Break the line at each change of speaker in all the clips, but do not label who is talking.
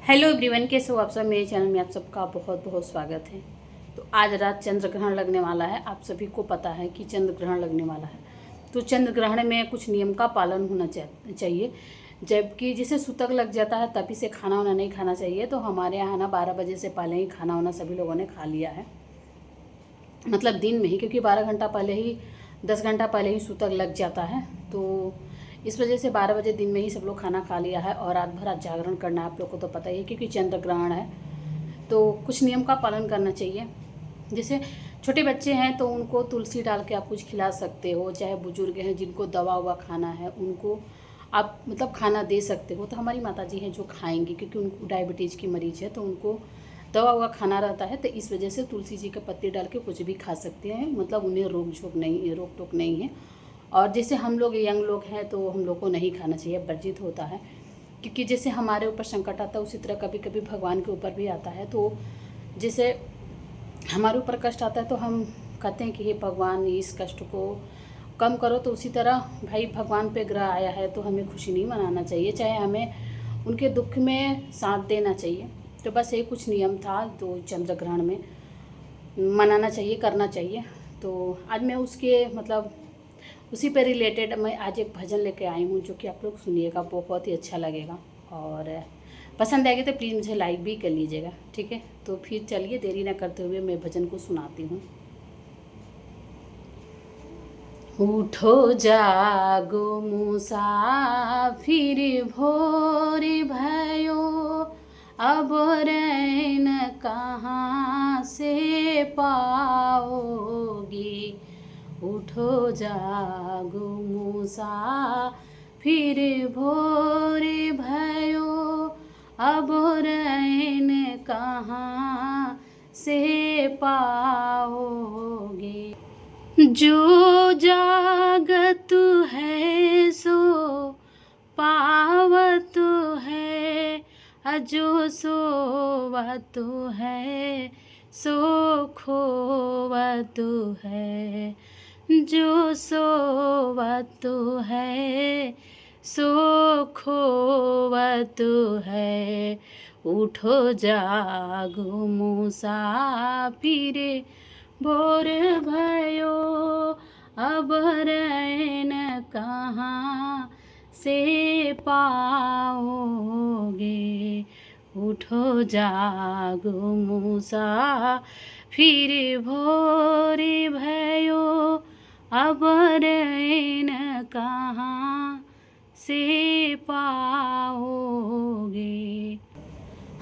Hello everyone, कैसे हो आप सब। मेरे चैनल में आप सबका बहुत बहुत स्वागत है। तो आज रात चंद्र ग्रहण लगने वाला है। आप सभी को पता है कि चंद्र ग्रहण लगने वाला है। तो चंद्र ग्रहण में कुछ नियम का पालन होना चाहिए। जबकि जिसे सूतक लग जाता है तभी से खाना वाना नहीं खाना चाहिए। तो हमारे यहाँ ना 12 बजे से पहले ही खाना वाना सभी लोगों ने खा लिया है, मतलब दिन में ही, क्योंकि 12 घंटा पहले ही 10 घंटा पहले ही सूतक लग जाता है। तो इस वजह से 12 बजे दिन में ही सब लोग खाना खा लिया है। और रात भर आज जागरण करना है, आप लोग को तो पता ही है, क्योंकि चंद्र ग्रहण है। तो कुछ नियम का पालन करना चाहिए। जैसे छोटे बच्चे हैं तो उनको तुलसी डाल के आप कुछ खिला सकते हो। चाहे बुजुर्ग हैं जिनको दवा हुआ खाना है उनको आप मतलब खाना दे सकते हो। तो हमारी माता जी हैं जो खाएंगी, क्योंकि उनको डायबिटीज़ की मरीज है तो उनको दवा हुआ खाना रहता है। तो इस वजह से तुलसी जी के पत्ते डाल के कुछ भी खा सकते हैं, मतलब उन्हें रोक टोक नहीं है। और जैसे हम लोग यंग लोग हैं तो हम लोग को नहीं खाना चाहिए, वर्जित होता है। क्योंकि जैसे हमारे ऊपर संकट आता है उसी तरह कभी कभी भगवान के ऊपर भी आता है। तो जैसे हमारे ऊपर कष्ट आता है तो हम कहते हैं कि हे भगवान इस कष्ट को कम करो। तो उसी तरह भाई भगवान पे ग्रह आया है तो हमें खुशी नहीं मनाना चाहिए, चाहे हमें उनके दुख में साथ देना चाहिए। तो बस ये कुछ नियम था तो चंद्र ग्रहण में मनाना चाहिए, करना चाहिए। तो आज मैं उसके मतलब उसी पे रिलेटेड मैं आज एक भजन लेके आई हूँ, जो कि आप लोग सुनिएगा, बहुत ही अच्छा लगेगा। और पसंद आएगी तो प्लीज़ मुझे लाइक भी कर लीजिएगा, ठीक है। तो फिर चलिए देरी ना करते हुए मैं भजन को सुनाती हूँ। उठो जागो मुसाफिर भोर भयो, अब रैन कहाँ से पाओगी। उठो जागो मुसाफिर भोर भयो, अब रैन कहाँ से पाओगे। जो जागत है सो पावत है, जो सोवत है सो खोवत है। जो सोवत है सो खोवत है। उठो जागो मुसाफिर भोर भयो, अब रैन कहाँ से पाओगे। उठो जागो मुसाफिर भोर भयो, अब रैन कहाँ से पाओगे।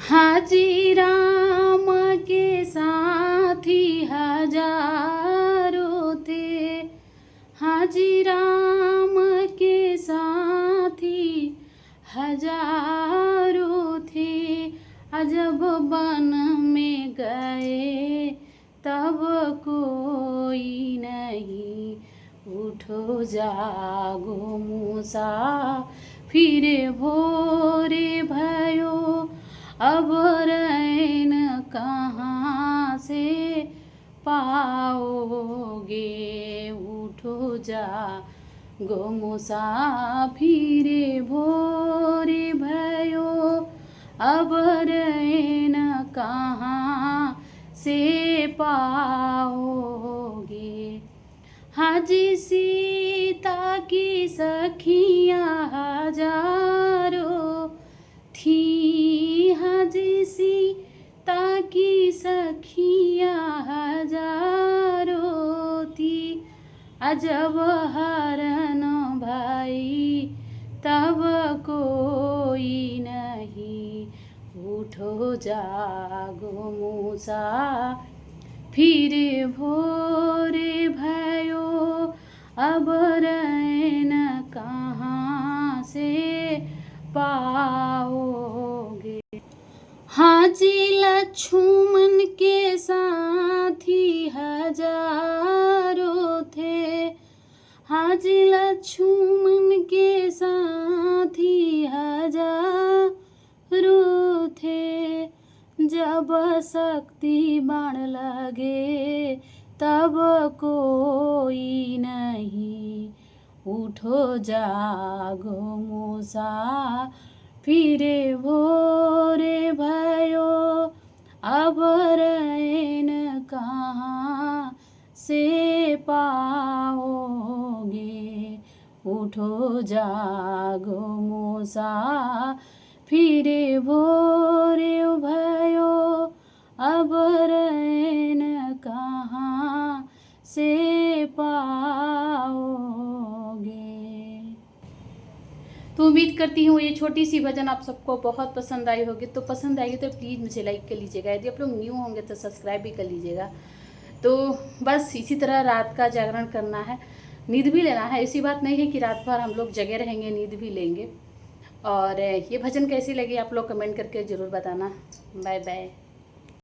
हाजी राम के साथी हजारों थे, हाजी राम के साथी हजारों थे। अजब वन में गए तब कोई नहीं। उठो जागो मुसाफिर भोर भयो, अब रैन कहाँ से पाओगे। उठो जागो मुसाफिर भोर भयो, अब रैन कहाँ से पाओगे। हाजी सीता की सखियाँ हजारों थी, हाजी सीता की सखियाँ हजारों थी। अजब हरन भाई तब कोई नहीं। उठो जागो मुसाफिर भोर भयो, अब रैन कहाँ से पाओगे। हाजी लक्ष्मण के साथी हजारों थे, हाजी लक्ष्मण के साथी हजारों थे। जब शक्ति बाण लगे तब कोई नहीं। उठो जागो मुसाफिर भोर अब रैन कहाँ से पाओगे। उठो जागो मूसा फिरे भोरे भयो, अब रैन कहाँ से पाओगे। तो उम्मीद करती हूँ ये छोटी सी भजन आप सबको बहुत पसंद आई होगी। तो पसंद आएगी तो प्लीज़ मुझे लाइक कर लीजिएगा, यदि आप लोग न्यू होंगे तो सब्सक्राइब भी कर लीजिएगा। तो बस इसी तरह रात का जागरण करना है, नींद भी लेना है। ऐसी बात नहीं है कि रात भर हम लोग जगे रहेंगे, नींद भी लेंगे। और ये भजन कैसी लगी आप लोग कमेंट करके ज़रूर बताना। Bye bye.